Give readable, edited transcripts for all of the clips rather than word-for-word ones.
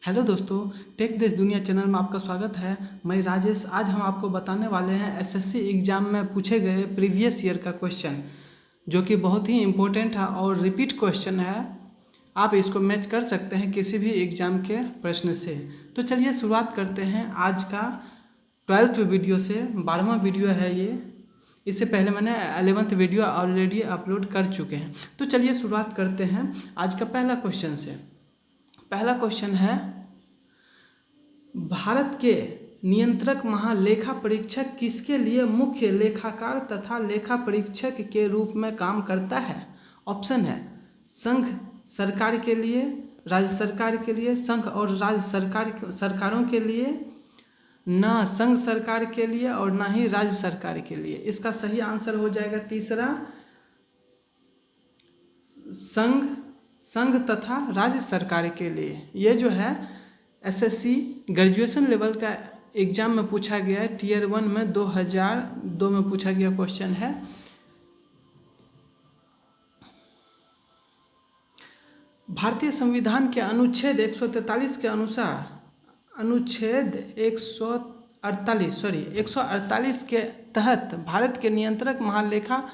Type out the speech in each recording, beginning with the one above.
Hello दोस्तों, take देश दुनिया चैनल में आपका स्वागत है। मैं राजेश। आज हम आपको बताने वाले हैं एसएससी एग्ज़ाम में पूछे गए प्रीवियस ईयर का क्वेश्चन, जो कि बहुत ही इम्पोर्टेंट है और रिपीट क्वेश्चन है। आप इसको मैच कर सकते हैं किसी भी एग्ज़ाम के प्रश्न से। तो चलिए शुरुआत करते हैं आज का 12th वीडियो से। 12वां वीडियो है ये। इससे पहले मैंने 11th वीडियो ऑलरेडी अपलोड कर चुके हैं। तो चलिए शुरुआत करते हैं आज का पहला क्वेश्चन से। पहला क्वेश्चन है, भारत के नियंत्रक महालेखा परीक्षक किसके लिए मुख्य लेखाकार तथा लेखा परीक्षक के रूप में काम करता है? ऑप्शन है संघ सरकार के लिए, राज्य सरकार के लिए, संघ और राज्य सरकारों के लिए, न संघ सरकार के लिए और ना ही राज्य सरकार के लिए। इसका सही आंसर हो जाएगा तीसरा, संघ तथा राज्य सरकार के लिए। ये जो है एसएससी ग्रेजुएशन लेवल का एग्जाम में पूछा गया है। टीयर 1 में 2002 में पूछा गया क्वेश्चन है। भारतीय संविधान के अनुच्छेद 143 के अनुसार, अनुच्छेद 148 के तहत भारत के नियंत्रक महालेखा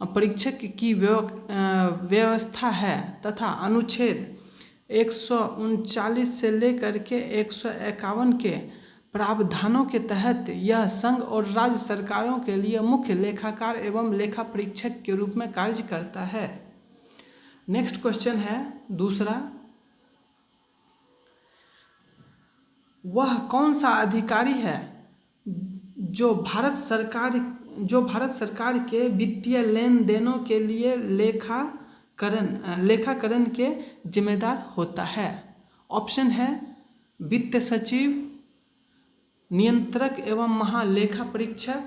परीक्षक की व्यवस्था है तथा अनुच्छेद 139 से लेकर के 151 के प्रावधानों के तहत यह संघ और राज्य सरकारों के लिए मुख्य लेखाकार एवं लेखा परीक्षक के रूप में कार्य करता है। नेक्स्ट क्वेश्चन है दूसरा, वह कौन सा अधिकारी है जो भारत सरकार के वित्तीय लेन देनों के लिए लेखाकरण के जिम्मेदार होता है? ऑप्शन है वित्त सचिव, नियंत्रक एवं महालेखा परीक्षक,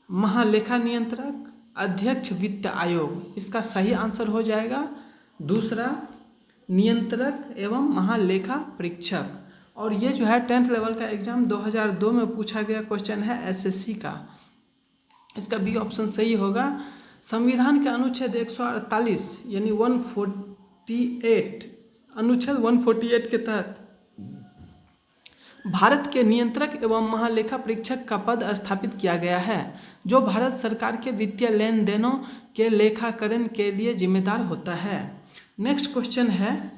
महालेखा नियंत्रक, अध्यक्ष वित्त आयोग। इसका सही आंसर हो जाएगा दूसरा, नियंत्रक एवं महालेखा परीक्षक। और ये जो है 10th लेवल का एग्जाम 2002 में पूछा गया क्वेश्चन है एसएससी का। इसका बी ऑप्शन सही होगा। संविधान के अनुच्छेद 148 यानी 148, अनुच्छेद 148 के तहत भारत के नियंत्रक एवं महालेखा परीक्षक का पद स्थापित किया गया है, जो भारत सरकार के वित्तीय लेन देनों के लेखाकरण के लिए जिम्मेदार होता है। नेक्स्ट क्वेश्चन है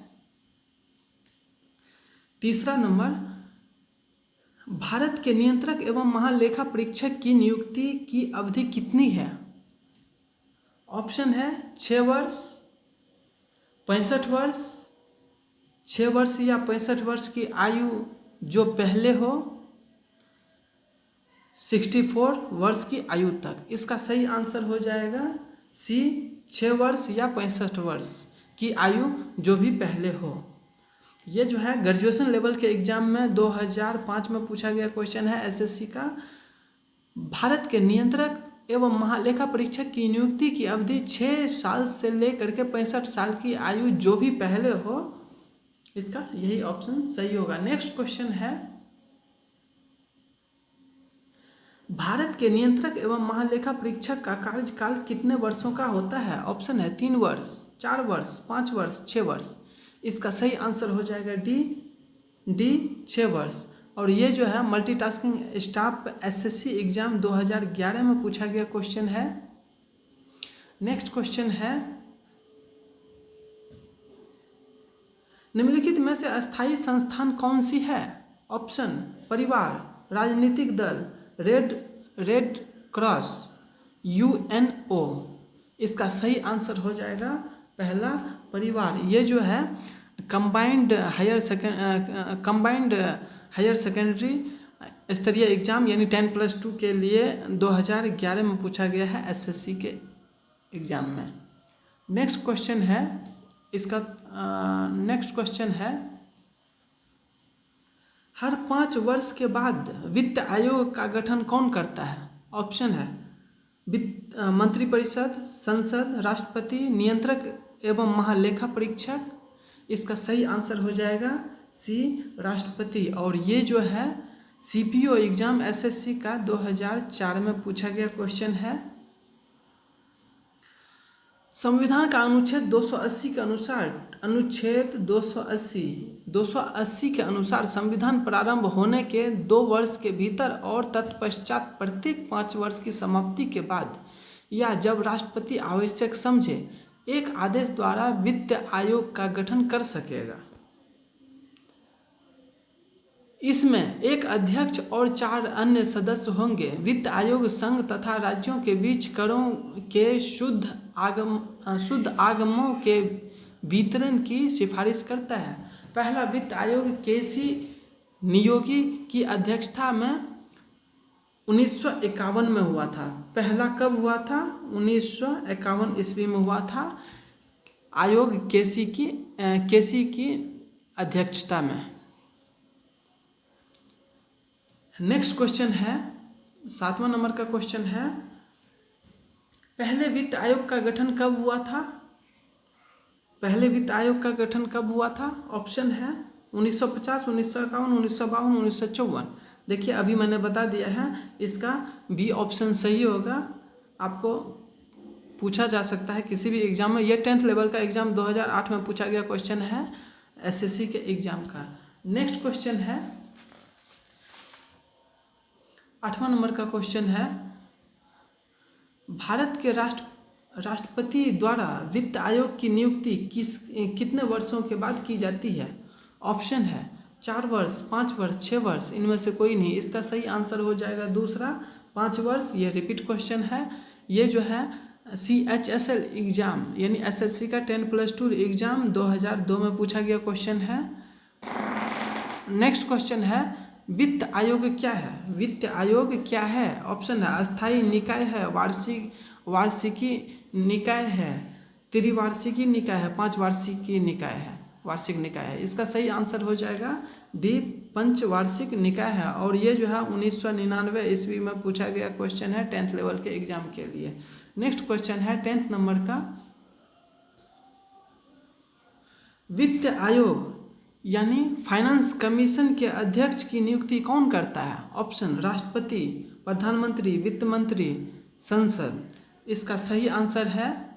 तीसरा नंबर, भारत के नियंत्रक एवं महालेखा परीक्षक की नियुक्ति की अवधि कितनी है? ऑप्शन है 6 वर्ष, 65 वर्ष, 6 वर्ष या 65 वर्ष की आयु जो पहले हो, 64 वर्ष की आयु तक। इसका सही आंसर हो जाएगा सी, 6 वर्ष या 65 वर्ष की आयु जो भी पहले हो। ये जो है ग्रेजुएशन लेवल के एग्जाम में 2005 में पूछा गया क्वेश्चन है एसएससी का। भारत के नियंत्रक एवं महालेखा परीक्षक की नियुक्ति की अवधि 6 साल से लेकर के 65 साल की आयु जो भी पहले हो। इसका यही ऑप्शन सही होगा। नेक्स्ट क्वेश्चन है, भारत के नियंत्रक एवं महालेखा परीक्षक का कार्यकाल कितने वर्षों का होता है? ऑप्शन है 3 वर्ष, 4 वर्ष, 5 वर्ष, 6 वर्ष। इसका सही आंसर हो जाएगा डी 6 वर्ष। और ये जो है मल्टीटास्किंग स्टाफ एसएससी एग्जाम 2011 में पूछा गया क्वेश्चन है। नेक्स्ट क्वेश्चन है, निम्नलिखित में से अस्थायी संस्थान कौन सी है? ऑप्शन परिवार, राजनीतिक दल, रेड क्रॉस, यूएनओ। इसका सही आंसर हो जाएगा पहला, परिवार। ये जो है कंबाइंड हायर सेकेंडरी स्तरीय एग्जाम यानी 10+2 के लिए 2011 में पूछा गया है एसएससी के एग्जाम में। नेक्स्ट क्वेश्चन है इसका, नेक्स्ट क्वेश्चन है, हर 5 वर्ष के बाद वित्त आयोग का गठन कौन करता है? ऑप्शन है मंत्रिपरिषद, संसद, राष्ट्रपति, नियंत्रक एवं महालेखा परीक्षक। इसका सही आंसर हो जाएगा सी, राष्ट्रपति। और ये जो है सीपीओ एग्जाम एसएससी का 2004 में पूछा गया क्वेश्चन है। संविधान का अनुच्छेद 280 के अनुसार अनुच्छेद 280 के अनुसार संविधान प्रारंभ होने के 2 वर्ष के भीतर और तत्पश्चात प्रत्येक 5 वर्ष की समाप्ति के बाद या जब राष्ट्रपति आवश्यक समझे एक आदेश द्वारा वित्त आयोग का गठन कर सकेगा। इसमें एक अध्यक्ष और 4 अन्य सदस्य होंगे। वित्त आयोग संघ तथा राज्यों के बीच करों के शुद्ध आगमों के वितरण की सिफारिश करता है। पहला वित्त आयोग केसी नियोगी की अध्यक्षता में 1951 में हुआ था। पहला कब हुआ था? 1951 ईस्वी में हुआ था। आयोग केसी की अध्यक्षता में। नेक्स्ट क्वेश्चन है 7वां नंबर का क्वेश्चन है, पहले वित्त आयोग का गठन कब हुआ था? पहले वित्त आयोग का गठन कब हुआ था? ऑप्शन है 1950, 1951, 1952, 1954। देखिए अभी मैंने बता दिया है, इसका बी ऑप्शन सही होगा। आपको पूछा जा सकता है किसी भी एग्जाम में। यह 10th लेवल का एग्जाम 2008 में पूछा गया क्वेश्चन है, एसएससी के एग्जाम का। नेक्स्ट क्वेश्चन है 8वां नंबर का क्वेश्चन है, भारत के राष्ट्रपति द्वारा वित्त आयोग की नियुक्ति कितने वर्षों के बाद की जाती है? ऑप्शन है 4 वर्ष, 5 वर्ष, 6 वर्ष, इनमें से कोई नहीं। इसका सही आंसर हो जाएगा दूसरा, 5 वर्ष। ये रिपीट क्वेश्चन है। ये जो है CHSL एग्जाम यानी एसएससी का 10+2 एग्जाम 2002 में पूछा गया क्वेश्चन है। नेक्स्ट क्वेश्चन है, वित्त आयोग क्या है? वित्त आयोग क्या है? ऑप्शन है अस्थायी निकाय है, वार्षिकी निकाय है, त्रिवार्षिकी निकाय है, 5 वार्षिकी निकाय है, वार्षिक निकाय है। इसका सही आंसर हो जाएगा डी, पंचवार्षिक निकाय है। और ये जो है 1999 ईस्वी में पूछा गया क्वेश्चन है 10th लेवल के एग्जाम के लिए। नेक्स्ट क्वेश्चन है 10th नंबर का, वित्त आयोग यानी फाइनेंस कमीशन के अध्यक्ष की नियुक्ति कौन करता है? ऑप्शन राष्ट्रपति, प्रधानमंत्री, वित्त मंत्री, संसद। इसका सही आंसर है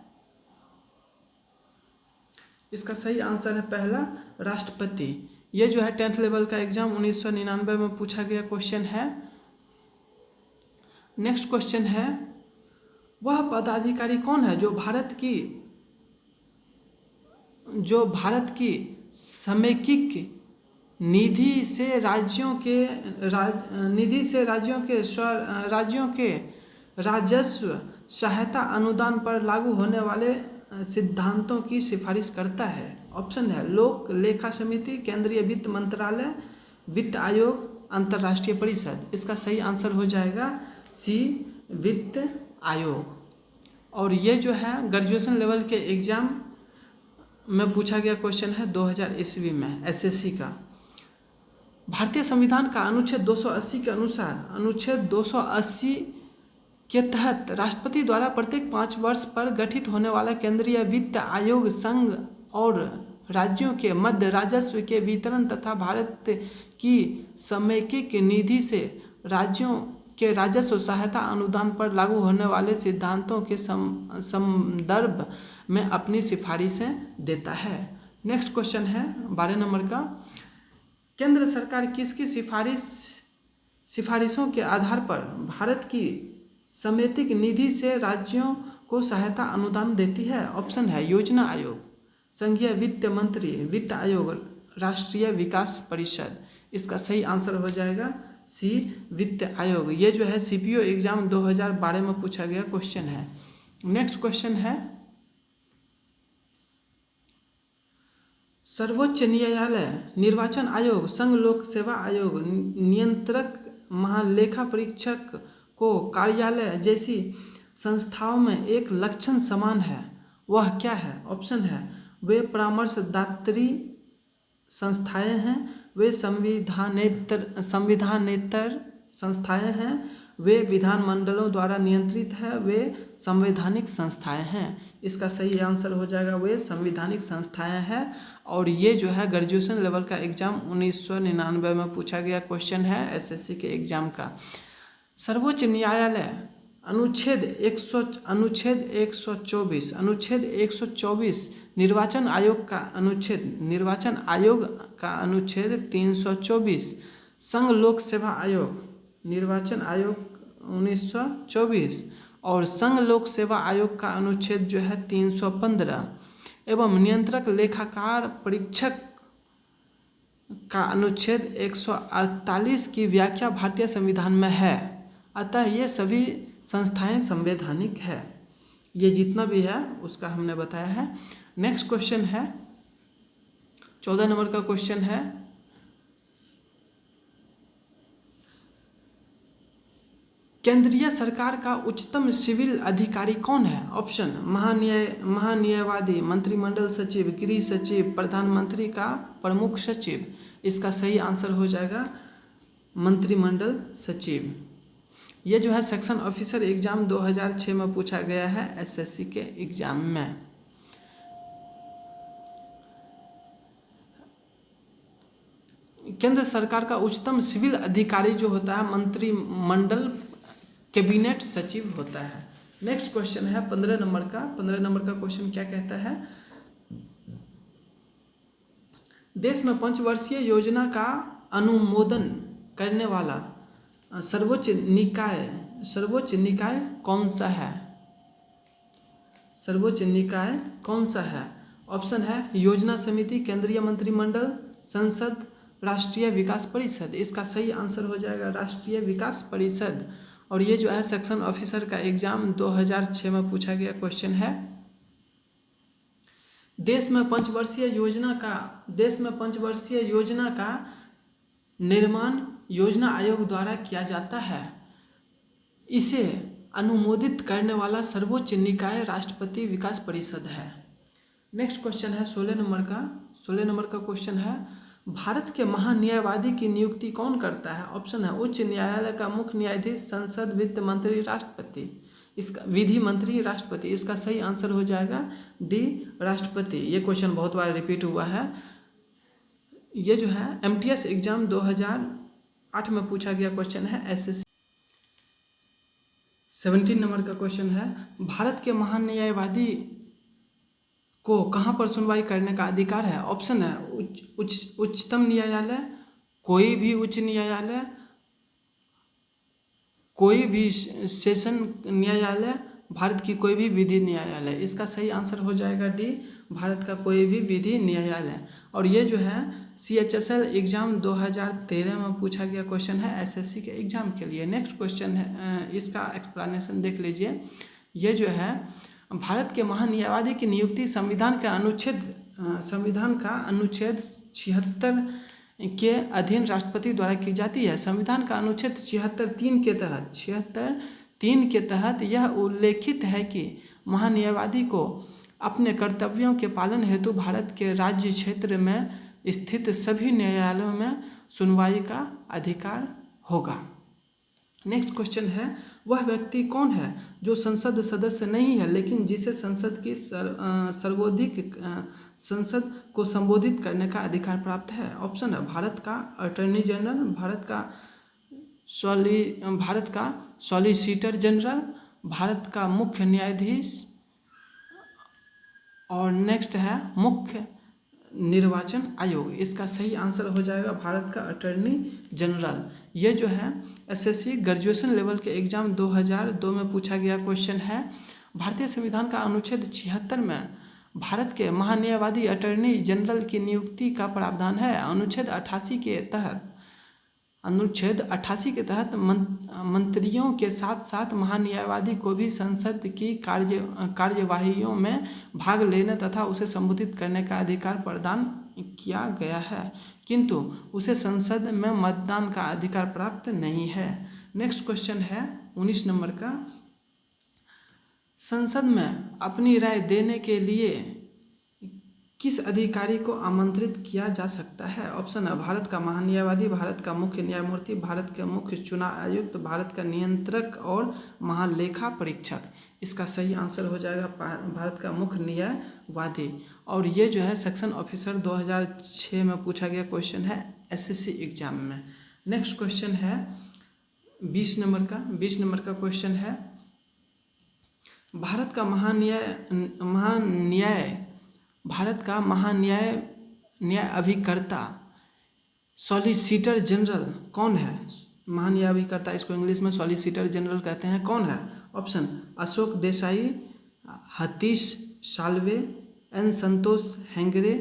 पहला, राष्ट्रपति। ये जो है 10th लेवल का एग्जाम 1999 में पूछा गया क्वेश्चन है। नेक्स्ट क्वेश्चन है, वह पदाधिकारी कौन है जो भारत की समेकित निधि से राज्यों के राजस्व सहायता अनुदान पर लागू होने वाले सिद्धांतों की सिफारिश करता है? ऑप्शन है लोक लेखा समिति, केंद्रीय वित्त मंत्रालय, वित्त आयोग, अंतर्राष्ट्रीय परिषद। इसका सही आंसर हो जाएगा सी, वित्त आयोग। और ये जो है ग्रेजुएशन लेवल के एग्जाम में पूछा गया क्वेश्चन है 2000 ईस्वी में, एसएससी का। भारतीय संविधान का अनुच्छेद 280 के अनुसार, अनुच्छेद 280 के तहत राष्ट्रपति द्वारा प्रत्येक 5 वर्ष पर गठित होने वाला केंद्रीय वित्त आयोग संघ और राज्यों के मध्य राजस्व के वितरण तथा भारत की समेकित निधि से राज्यों के राजस्व सहायता अनुदान पर लागू होने वाले सिद्धांतों के संदर्भ में अपनी सिफारिशें देता है। नेक्स्ट क्वेश्चन है 12 नंबर का, केंद्र सरकार किसकी सिफारिशों के आधार पर भारत की समेकित निधि से राज्यों को सहायता अनुदान देती है? ऑप्शन है योजना आयोग, संघीय वित्त मंत्री, वित्त आयोग, राष्ट्रीय विकास परिषद। इसका सही आंसर हो जाएगा सी, वित्त आयोग। ये जो है सीपीओ एग्जाम 2012 में पूछा गया क्वेश्चन है। नेक्स्ट क्वेश्चन है, सर्वोच्च न्यायालय, निर्वाचन आयोग, संघ लोक सेवा आयोग, नियंत्रक महालेखा परीक्षक को कार्यालय जैसी संस्थाओं में एक लक्षण समान है, वह क्या है? ऑप्शन है वे परामर्शदात्री संस्थाएं हैं, वे संविधानेतर संस्थाएं हैं, वे विधानमंडलों द्वारा नियंत्रित है, वे संवैधानिक संस्थाएं हैं। इसका सही आंसर हो जाएगा वे संवैधानिक संस्थाएं हैं। और ये जो है ग्रेजुएशन लेवल का एग्जाम 1999 में पूछा गया क्वेश्चन है एसएससी के एग्जाम का। सर्वोच्च न्यायालय अनुच्छेद 124 निर्वाचन आयोग का अनुच्छेद 324, संघ लोक सेवा आयोग, निर्वाचन आयोग 1924 और संघ लोक सेवा आयोग का अनुच्छेद जो है 315 एवं नियंत्रक लेखाकार परीक्षक का अनुच्छेद 148 की व्याख्या भारतीय संविधान में है। अतः ये सभी संस्थाएं संवैधानिक है। ये जितना भी है उसका हमने बताया है। नेक्स्ट क्वेश्चन है 14 नंबर का क्वेश्चन है, केंद्रीय सरकार का उच्चतम सिविल अधिकारी कौन है? ऑप्शन महान्यायवादी, मंत्रिमंडल सचिव, गृह सचिव, प्रधानमंत्री का प्रमुख सचिव। इसका सही आंसर हो जाएगा मंत्रिमंडल सचिव। ये जो है सेक्शन ऑफिसर एग्जाम 2006 में पूछा गया है एसएससी के एग्जाम में। केंद्र सरकार का उच्चतम सिविल अधिकारी जो होता है मंत्रिमंडल कैबिनेट सचिव होता है। नेक्स्ट क्वेश्चन है 15 नंबर का। 15 नंबर का क्वेश्चन क्या कहता है, देश में पंचवर्षीय योजना का अनुमोदन करने वाला सर्वोच्च निकाय कौन सा है? सर्वोच्च निकाय कौन सा है? ऑप्शन है योजना समिति, केंद्रीय मंत्रिमंडल, संसद, राष्ट्रीय विकास परिषद। इसका सही आंसर हो जाएगा राष्ट्रीय विकास परिषद। और ये जो है सेक्शन ऑफिसर का एग्जाम 2006 में पूछा गया क्वेश्चन है। देश में पंचवर्षीय योजना का निर्माण योजना आयोग द्वारा किया जाता है। इसे अनुमोदित करने वाला सर्वोच्च निकाय राष्ट्रपति विकास परिषद है। नेक्स्ट क्वेश्चन है 16 नंबर का क्वेश्चन है, भारत के महान्यायवादी की नियुक्ति कौन करता है? ऑप्शन है उच्च न्यायालय का मुख्य न्यायाधीश, संसद, वित्त मंत्री, राष्ट्रपति। इसका विधि मंत्री, राष्ट्रपति। इसका सही आंसर हो जाएगा डी, राष्ट्रपति। ये क्वेश्चन बहुत बार रिपीट हुआ है। ये जो है एमटीएस एग्जाम 2008 में पूछा गया क्वेश्चन है एसएससी। 17 नंबर का क्वेश्चन है, भारत के महान्यायवादी को कहाँ पर सुनवाई करने का अधिकार है? ऑप्शन है उच्चतम न्यायालय, कोई भी उच्च न्यायालय, कोई भी सेशन न्यायालय, भारत की कोई भी विधि न्यायालय। इसका सही आंसर हो जाएगा डी, भारत का कोई भी विधि न्यायालय। और ये जो है CHSL एग्जाम 2013 में पूछा गया क्वेश्चन है एसएससी के एग्जाम के लिए। नेक्स्ट क्वेश्चन है, इसका एक्सप्लेनेशन देख लीजिए। ये जो है भारत के महान्यायवादी की नियुक्ति संविधान का अनुच्छेद 76 के अधीन राष्ट्रपति द्वारा की जाती है। संविधान का अनुच्छेद 76(3) के तहत यह उल्लेखित है कि महान्यायवादी को अपने कर्तव्यों के पालन हेतु भारत के राज्य क्षेत्र में स्थित सभी न्यायालयों में सुनवाई का अधिकार होगा। नेक्स्ट क्वेश्चन है, वह व्यक्ति कौन है जो संसद सदस्य नहीं है लेकिन जिसे संसद की संसद को संबोधित करने का अधिकार प्राप्त है? ऑप्शन है भारत का अटॉर्नी जनरल, भारत का सॉलिसिटर जनरल, भारत का मुख्य न्यायाधीश और नेक्स्ट है मुख्य निर्वाचन आयोग। इसका सही आंसर हो जाएगा भारत का अटॉर्नी जनरल। ये जो है एसएससी ग्रेजुएशन लेवल के एग्जाम 2002 में पूछा गया क्वेश्चन है। भारतीय संविधान का अनुच्छेद 76 में भारत के महान्यायवादी अटॉर्नी जनरल की नियुक्ति का प्रावधान है। अनुच्छेद 88 के तहत मंत्रियों के साथ साथ महान्यायवादी को भी संसद की कार्यवाहियों में भाग लेने तथा उसे संबोधित करने का अधिकार प्रदान किया गया है, किंतु उसे संसद में मतदान का अधिकार प्राप्त नहीं है। नेक्स्ट क्वेश्चन है 19 नंबर का, संसद में अपनी राय देने के लिए किस अधिकारी को आमंत्रित किया जा सकता है? ऑप्शन है भारत का महान्यायवादी, भारत का मुख्य न्यायमूर्ति, भारत के मुख्य चुनाव आयुक्त, भारत का नियंत्रक और महालेखा परीक्षक। इसका सही आंसर हो जाएगा भारत का मुख्य न्यायवादी। और ये जो है सेक्शन ऑफिसर 2006 में पूछा गया क्वेश्चन है एसएससी एग्जाम में। नेक्स्ट क्वेश्चन है 20 नंबर का क्वेश्चन है, भारत का महान्याय भारत का न्याय अभिकर्ता सॉलिसिटर जनरल कौन है? महान्याय अभिकर्ता, इसको इंग्लिश में सॉलिसिटर जनरल कहते हैं, कौन है? ऑप्शन अशोक देसाई, हतीश साल्वे, एन संतोष हेगड़े,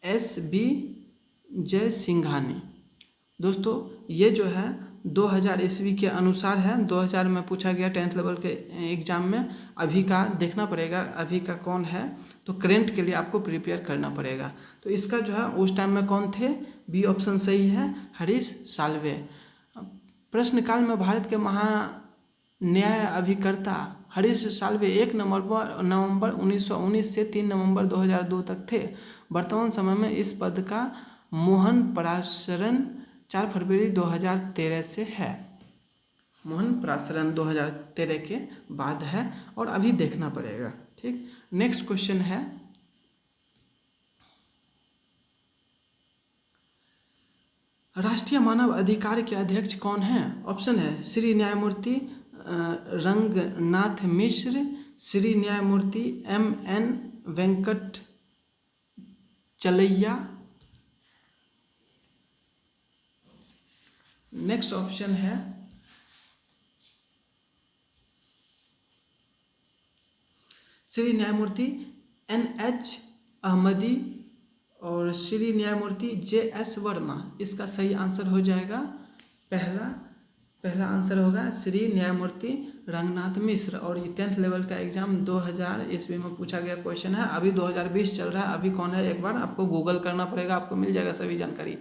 एस बी जयसिंघानी। दोस्तों ये जो है 2000 ईस्वी के अनुसार है, 2000 में पूछा गया 10th लेवल के एग्जाम में। अभी का देखना पड़ेगा, अभी का कौन है, तो करेंट के लिए आपको प्रिपेयर करना पड़ेगा। तो इसका जो है उस टाइम में कौन थे? बी ऑप्शन सही है, हरीश साल्वे। प्रश्नकाल में भारत के महान्याय अभिकर्ता हरीश साल्वे 1 नवंबर 1919 से 3 नवंबर 2002 तक थे। वर्तमान समय में इस पद का मोहन पराशरन 4 फरवरी 2013 से है। मोहन पराशरन 2013 के बाद है और अभी देखना पड़ेगा। ठीक, नेक्स्ट क्वेश्चन है, राष्ट्रीय मानव अधिकार के अध्यक्ष कौन है? ऑप्शन है श्री न्यायमूर्ति रंगनाथ मिश्र, श्री न्यायमूर्ति MN वेंकट चलैया। नेक्स्ट ऑप्शन है श्री न्यायमूर्ति NH अहमदी और श्री न्यायमूर्ति JS वर्मा। इसका सही आंसर हो जाएगा पहला आंसर होगा श्री न्यायमूर्ति रंगनाथ मिश्र। और ये 10th लेवल का एग्जाम 2000 ईस्वी में पूछा गया क्वेश्चन है। अभी 2020 चल रहा है, अभी कौन है एक बार आपको गूगल करना पड़ेगा, आपको मिल जाएगा सभी जानकारी।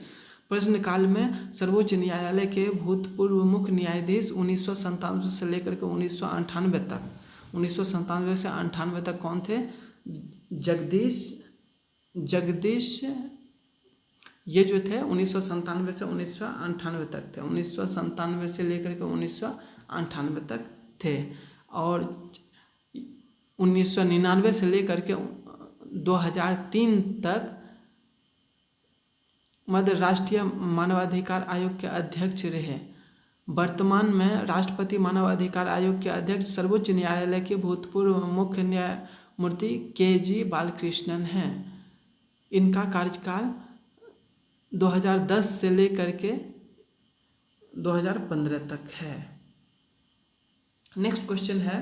प्रश्नकाल में सर्वोच्च न्यायालय के भूतपूर्व मुख्य न्यायाधीश 1997 से लेकर के 1998 तक, 1997 से 98 तक कौन थे? जगदीश ये जो थे 1997 से 1998 तक थे, 1997 से लेकर के 1998 तक थे। और 1999 से लेकर के 2003 तक मध्य राष्ट्रीय मानवाधिकार आयोग के अध्यक्ष रहे। वर्तमान में राष्ट्रपति मानवाधिकार आयोग के अध्यक्ष सर्वोच्च न्यायालय के भूतपूर्व मुख्य न्यायमूर्ति KG बालकृष्णन हैं। इनका कार्यकाल 2010 से लेकर के 2015 तक है। नेक्स्ट क्वेश्चन है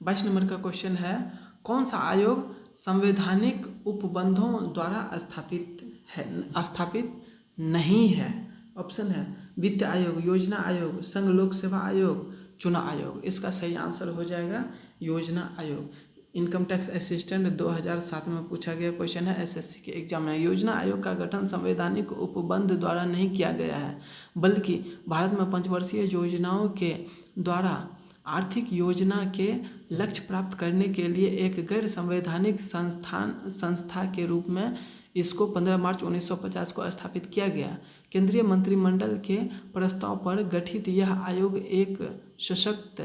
22 नंबर का क्वेश्चन है, कौन सा आयोग संवैधानिक उपबंधों द्वारा स्थापित नहीं है? ऑप्शन है वित्त आयोग, योजना आयोग, संघ लोक सेवा आयोग, चुनाव आयोग। इसका सही आंसर हो जाएगा योजना आयोग। इनकम टैक्स असिस्टेंट 2007 में पूछा गया क्वेश्चन है SSC के एग्जाम में। योजना आयोग का गठन संवैधानिक उपबंध द्वारा नहीं किया गया है, बल्कि भारत में पंचवर्षीय योजनाओं के द्वारा आर्थिक योजना के लक्ष्य प्राप्त करने के लिए एक गैर संवैधानिक संस्था के रूप में इसको 15 मार्च 1950 को स्थापित किया गया। केंद्रीय मंत्रिमंडल के प्रस्ताव पर गठित यह आयोग एक सशक्त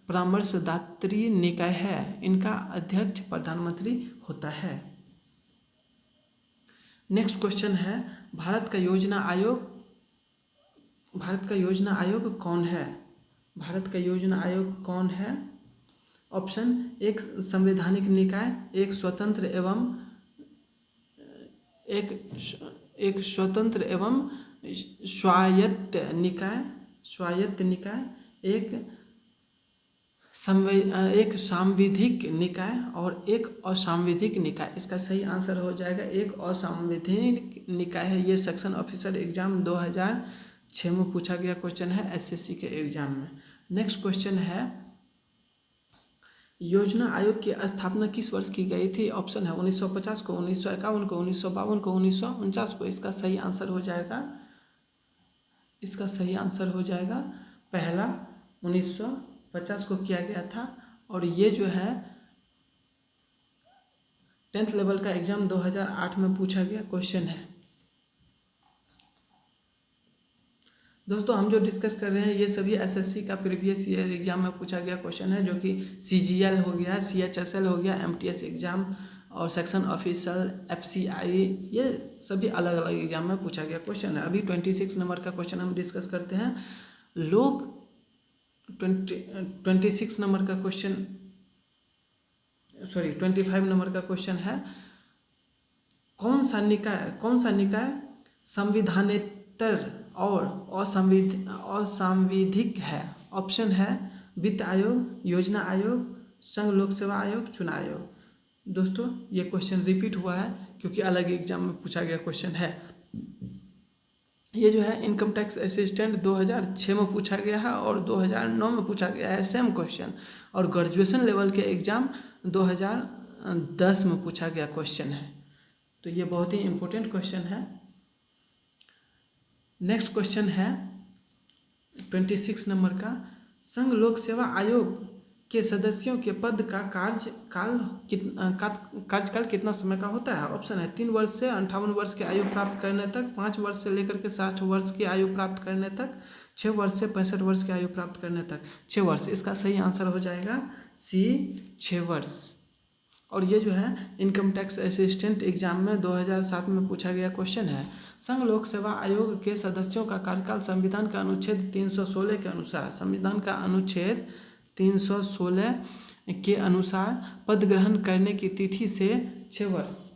परामर्शदात्री निकाय है। इनका अध्यक्ष प्रधानमंत्री होता है। नेक्स्ट क्वेश्चन है, भारत का योजना आयोग कौन है? भारत का योजना आयोग कौन है? ऑप्शन एक संवैधानिक निकाय, एक स्वतंत्र एवं स्वायत्त निकाय, एक सांविधिक निकाय और एक असांविधिक निकाय। इसका सही आंसर हो जाएगा एक असांविधिक निकाय है। ये सेक्शन ऑफिसर एग्जाम 2006 में पूछा गया क्वेश्चन है SSC के एग्जाम में। नेक्स्ट क्वेश्चन है, योजना आयोग की स्थापना किस वर्ष की गई थी? ऑप्शन है 1950 को, 1951 को, 1952 को, 1949 को। इसका सही आंसर हो जाएगा पहला 1950 को किया गया था। और ये जो है 10th लेवल का एग्जाम 2008 में पूछा गया क्वेश्चन है। दोस्तों हम जो डिस्कस कर रहे हैं ये सभी SSC का प्रीवियस ईयर एग्जाम में पूछा गया क्वेश्चन है, जो कि CGL हो गया, CHSL हो गया, MTS एग्जाम और सेक्शन ऑफिसर FCI, ये सभी अलग अलग एग्जाम में पूछा गया क्वेश्चन है। अभी 26 नंबर का क्वेश्चन हम डिस्कस करते हैं। 26 नंबर का क्वेश्चन 25 नंबर का क्वेश्चन है, कौन सा निकाय संविधानेतर और असंवैधिक है? ऑप्शन है वित्त आयोग, योजना आयोग, संघ लोक सेवा आयोग, चुनाव आयोग। दोस्तों ये क्वेश्चन रिपीट हुआ है क्योंकि अलग एग्जाम में पूछा गया क्वेश्चन है। ये जो है इनकम टैक्स असिस्टेंट 2006 में पूछा गया है और 2009 में पूछा गया है सेम क्वेश्चन, और ग्रेजुएशन लेवल के एग्ज़ाम 2010 में पूछा गया क्वेश्चन है। तो ये बहुत ही इम्पोर्टेंट क्वेश्चन है। नेक्स्ट क्वेश्चन है 26 नंबर का, संघ लोक सेवा आयोग के सदस्यों के पद का कार्यकाल कितना समय का होता है? ऑप्शन है 3 वर्ष से 58 वर्ष की आयु प्राप्त करने तक, 5 वर्ष से लेकर के 60 वर्ष की आयु प्राप्त करने तक, 6 वर्ष से 65 वर्ष की आयु प्राप्त करने तक। 6 वर्ष इसका सही आंसर हो जाएगा सी, 6 वर्ष। और ये जो है इनकम टैक्स असिस्टेंट एग्जाम में 2007 में पूछा गया क्वेश्चन है। संघ लोक सेवा आयोग के सदस्यों का कार्यकाल संविधान का अनुच्छेद 316 के अनुसार, संविधान का अनुच्छेद 316 के अनुसार पद ग्रहण करने की तिथि से 6 वर्ष,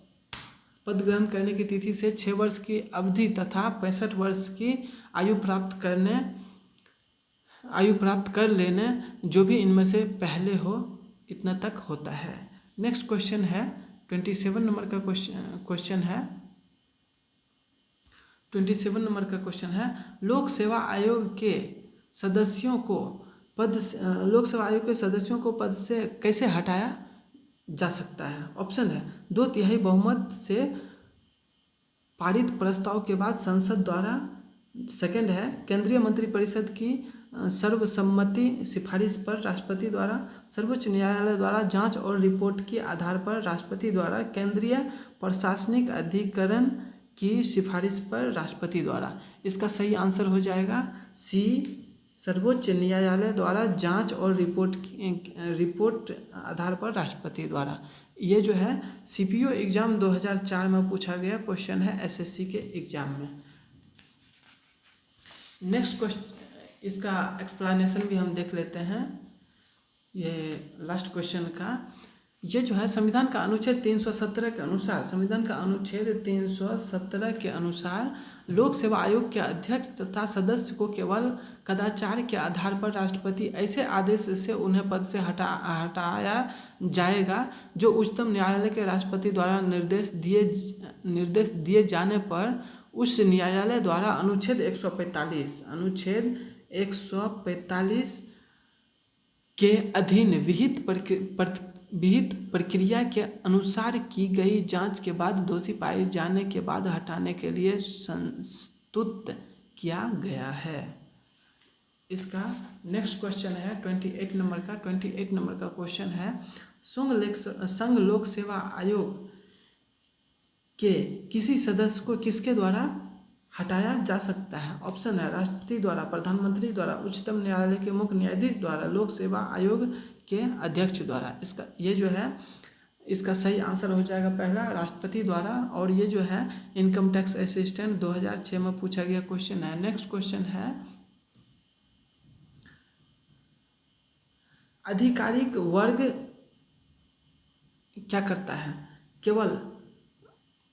पद ग्रहण करने की तिथि से 6 वर्ष की अवधि तथा 65 वर्ष की आयु प्राप्त कर लेने, जो भी इनमें से पहले हो, इतना तक होता है। नेक्स्ट क्वेश्चन है 27 नंबर का क्वेश्चन है 27 नंबर का क्वेश्चन है, लोक सेवा आयोग के सदस्यों को पद से कैसे हटाया जा सकता है? ऑप्शन है 2/3 बहुमत से पारित प्रस्ताव के बाद संसद द्वारा, सेकंड है केंद्रीय मंत्रिपरिषद की सर्वसम्मति सिफारिश पर राष्ट्रपति द्वारा, सर्वोच्च न्यायालय द्वारा जांच और रिपोर्ट के आधार पर राष्ट्रपति द्वारा, केंद्रीय प्रशासनिक अधिकरण की सिफारिश पर राष्ट्रपति द्वारा। इसका सही आंसर हो जाएगा सी, सर्वोच्च न्यायालय द्वारा जांच और रिपोर्ट आधार पर राष्ट्रपति द्वारा। ये जो है सीपीओ एग्ज़ाम 2004 में पूछा गया क्वेश्चन है एसएससी के एग्ज़ाम में। नेक्स्ट क्वेश्चन, इसका एक्सप्लेनेशन भी हम देख लेते हैं। ये लास्ट क्वेश्चन का, ये जो है संविधान का अनुच्छेद 317 के अनुसार, संविधान का अनुच्छेद 317 के अनुसार लोक सेवा आयोग के अध्यक्ष तथा सदस्य को केवल कदाचार के आधार पर राष्ट्रपति ऐसे आदेश से उन्हें पद से हटाया जाएगा जो उच्चतम न्यायालय के राष्ट्रपति द्वारा निर्देश दिए जाने पर उस न्यायालय द्वारा अनुच्छेद 145 के अधीन विहित प्रक्रिया के अनुसार की गई जांच के बाद दोषी पाए जाने के बाद हटाने के लिए संस्तुत किया गया है। इसका नेक्स्ट क्वेश्चन है 28 नंबर का। 28 नंबर का क्वेश्चन है, संघ लोक सेवा आयोग के किसी सदस्य को किसके द्वारा हटाया जा सकता है? ऑप्शन है राष्ट्रपति द्वारा, प्रधानमंत्री द्वारा, उच्चतम न्यायालय के मुख्य न्यायाधीश द्वारा, लोक सेवा आयोग के अध्यक्ष द्वारा। इसका ये जो है इसका सही आंसर हो जाएगा पहला, राष्ट्रपति द्वारा। और ये जो है इनकम टैक्स असिस्टेंट 2006 में पूछा गया क्वेश्चन है। नेक्स्ट क्वेश्चन है, आधिकारिक वर्ग क्या करता है? केवल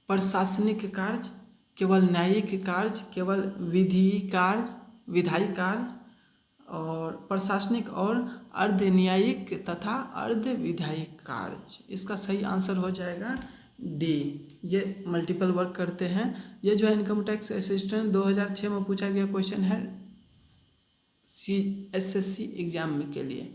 प्रशासनिक कार्य, केवल न्यायिक कार्य, केवल विधायी कार्य, और प्रशासनिक और अर्ध न्यायिक तथा अर्ध विधायिक कार्य। इसका सही आंसर हो जाएगा डी, ये मल्टीपल वर्क करते हैं। ये जो है इनकम टैक्स असिस्टेंट 2006 में पूछा गया क्वेश्चन है एसएससी एग्जाम में के लिए।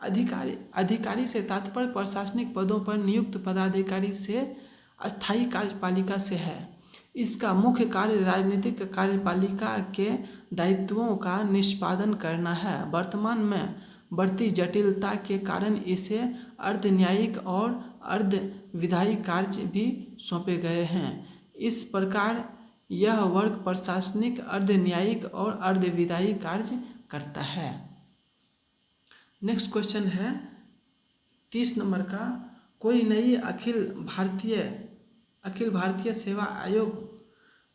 अधिकारी से तात्पर्य प्रशासनिक पदों पर नियुक्त पदाधिकारी से अस्थायी कार्यपालिका से है। इसका मुख्य कार्य राजनीतिक कार्यपालिका के दायित्वों का निष्पादन करना है। वर्तमान में बढ़ती जटिलता के कारण इसे अर्ध न्यायिक और अर्ध विधायी कार्य भी सौंपे गए हैं। इस प्रकार यह वर्ग प्रशासनिक, अर्ध न्यायिक और अर्ध विधायी कार्य करता है। नेक्स्ट क्वेश्चन है 30 नंबर का, कोई नई अखिल भारतीय सेवा आयोग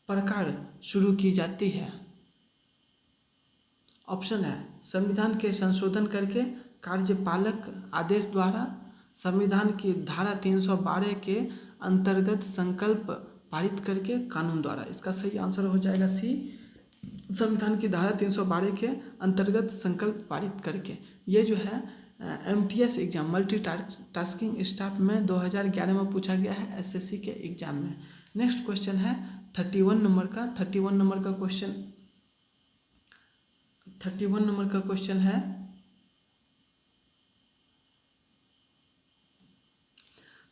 प्रकार शुरू की जाती है? ऑप्शन है संविधान के संशोधन करके, कार्यपालक आदेश द्वारा, संविधान की धारा 312 के अंतर्गत संकल्प पारित करके कानून द्वारा। इसका सही आंसर हो जाएगा सी, संविधान की धारा 312 के अंतर्गत संकल्प पारित करके। ये जो है MTS exam multi tasking staff में 2011 में पूछा गया है SSC के एग्जाम में। नेक्स्ट क्वेश्चन है 31 नंबर का। 31 नंबर का क्वेश्चन है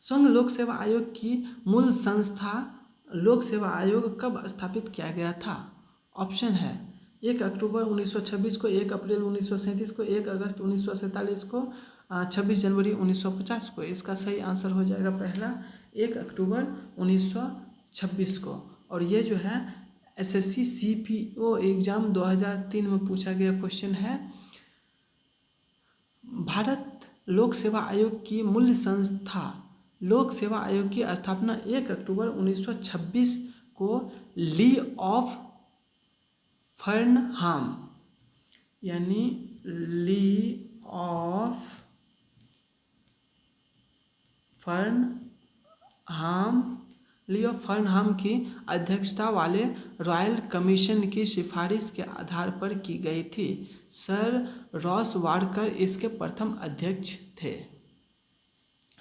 संघ लोक सेवा आयोग की मूल संस्था लोक सेवा आयोग कब स्थापित किया गया था? ऑप्शन है 1 अक्टूबर 1926 को, 1 अप्रैल 1937 को, 1 अगस्त 1947 को, 26 जनवरी 1950 को। इसका सही आंसर हो जाएगा पहला 1 अक्टूबर 1926 को। और ये जो है SSC CPO एग्जाम 2003 में पूछा गया क्वेश्चन है। भारत लोक सेवा आयोग की मूल संस्था लोक सेवा आयोग की स्थापना 1 अक्टूबर 1926 को ली ऑफ फर्नहाम यानी ली ऑफ फर्नहाम की अध्यक्षता वाले रॉयल कमीशन की सिफारिश के आधार पर की गई थी। सर रॉस वाडकर इसके प्रथम अध्यक्ष थे।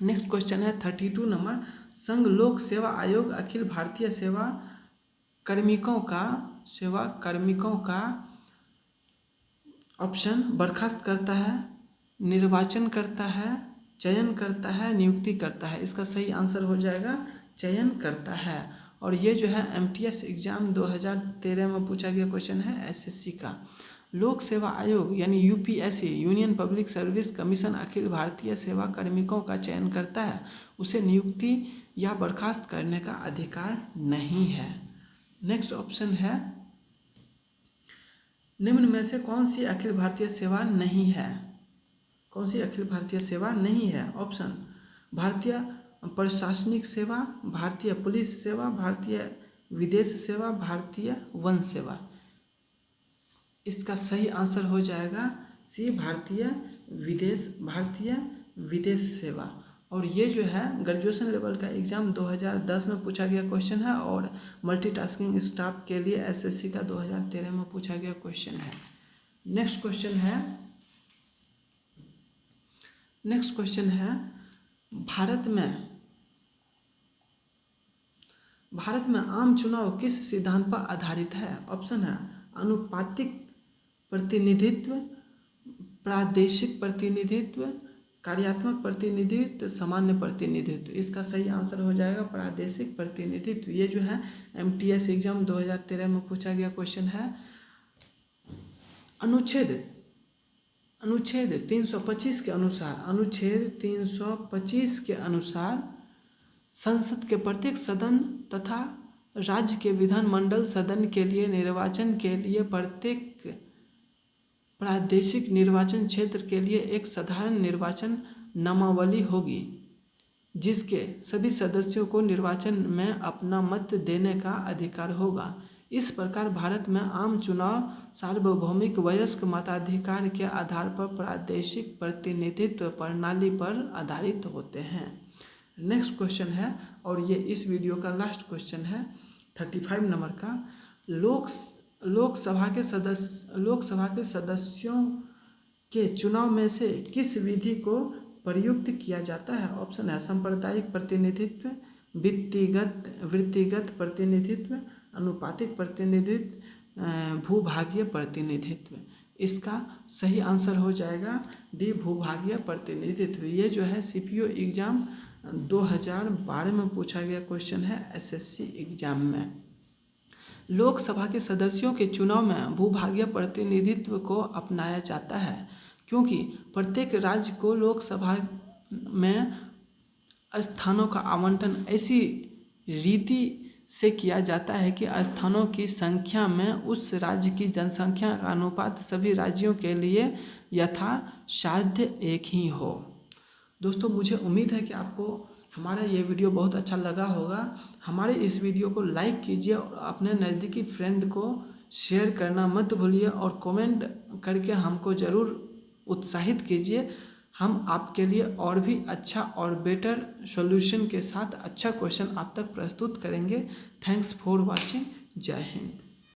नेक्स्ट क्वेश्चन है 32 नंबर। संघ लोक सेवा आयोग अखिल भारतीय सेवा कार्मिकों का ऑप्शन बर्खास्त करता है, निर्वाचन करता है, चयन करता है, नियुक्ति करता है। इसका सही आंसर हो जाएगा चयन करता है। और ये जो है MTS एग्जाम 2013 में पूछा गया क्वेश्चन है SSC का। लोक सेवा आयोग यानी UPSC union public service commission अखिल भारतीय सेवा कार्मिकों का चयन करता है, उसे नियुक्ति या बर्खास्त करने का अधिकार नहीं है। नेक्स्ट ऑप्शन है निम्न में से कौन सी अखिल भारतीय सेवा नहीं है? कौन सी अखिल भारतीय सेवा नहीं है? ऑप्शन भारतीय प्रशासनिक सेवा, भारतीय पुलिस सेवा, भारतीय विदेश सेवा, भारतीय वन सेवा। इसका सही आंसर हो जाएगा सी भारतीय विदेश सेवा। और ये जो है ग्रेजुएशन लेवल का एग्जाम 2010 में पूछा गया क्वेश्चन है और मल्टीटास्किंग स्टाफ के लिए SSC का 2013 में पूछा गया क्वेश्चन है। नेक्स्ट क्वेश्चन है भारत में आम चुनाव किस सिद्धांत पर आधारित है? ऑप्शन है अनुपातिक प्रतिनिधित्व, प्रादेशिक प्रतिनिधित्व, कार्यात्मक प्रतिनिधित्व, सामान्य प्रतिनिधित्व। इसका सही आंसर हो जाएगा प्रादेशिक प्रतिनिधित्व। ये जो है MTS एग्जाम 2013 में पूछा गया क्वेश्चन है। अनुच्छेद 325 के अनुसार संसद के प्रत्येक सदन तथा राज्य के विधानमंडल सदन के लिए निर्वाचन के लिए प्रत्येक प्रादेशिक निर्वाचन क्षेत्र के लिए एक साधारण निर्वाचन नामावली होगी, जिसके सभी सदस्यों को निर्वाचन में अपना मत देने का अधिकार होगा। इस प्रकार भारत में आम चुनाव सार्वभौमिक वयस्क मताधिकार के आधार पर प्रादेशिक प्रतिनिधित्व प्रणाली पर आधारित होते हैं। नेक्स्ट क्वेश्चन है और ये इस वीडियो का लास्ट क्वेश्चन है 35 नंबर का। लोकसभा के सदस्यों के चुनाव में से किस विधि को प्रयुक्त किया जाता है? ऑप्शन है सांप्रदायिक प्रतिनिधित्व, वृत्तिगत प्रतिनिधित्व, अनुपातिक प्रतिनिधित्व, भूभागीय प्रतिनिधित्व। इसका सही आंसर हो जाएगा डी भूभागीय प्रतिनिधित्व। ये जो है CPO एग्जाम 2012 में पूछा गया क्वेश्चन है SSC एग्जाम में। लोकसभा के सदस्यों के चुनाव में भूभागीय प्रतिनिधित्व को अपनाया जाता है, क्योंकि प्रत्येक राज्य को लोकसभा में स्थानों का आवंटन ऐसी रीति से किया जाता है कि स्थानों की संख्या में उस राज्य की जनसंख्या का अनुपात सभी राज्यों के लिए यथासाध्य एक ही हो। दोस्तों, मुझे उम्मीद है कि आपको हमारा ये वीडियो बहुत अच्छा लगा होगा। हमारे इस वीडियो को लाइक कीजिए और अपने नज़दीकी फ्रेंड को शेयर करना मत भूलिए और कमेंट करके हमको ज़रूर उत्साहित कीजिए। हम आपके लिए और भी अच्छा और बेटर सॉल्यूशन के साथ अच्छा क्वेश्चन आप तक प्रस्तुत करेंगे। Thanks for watching. जय हिंद।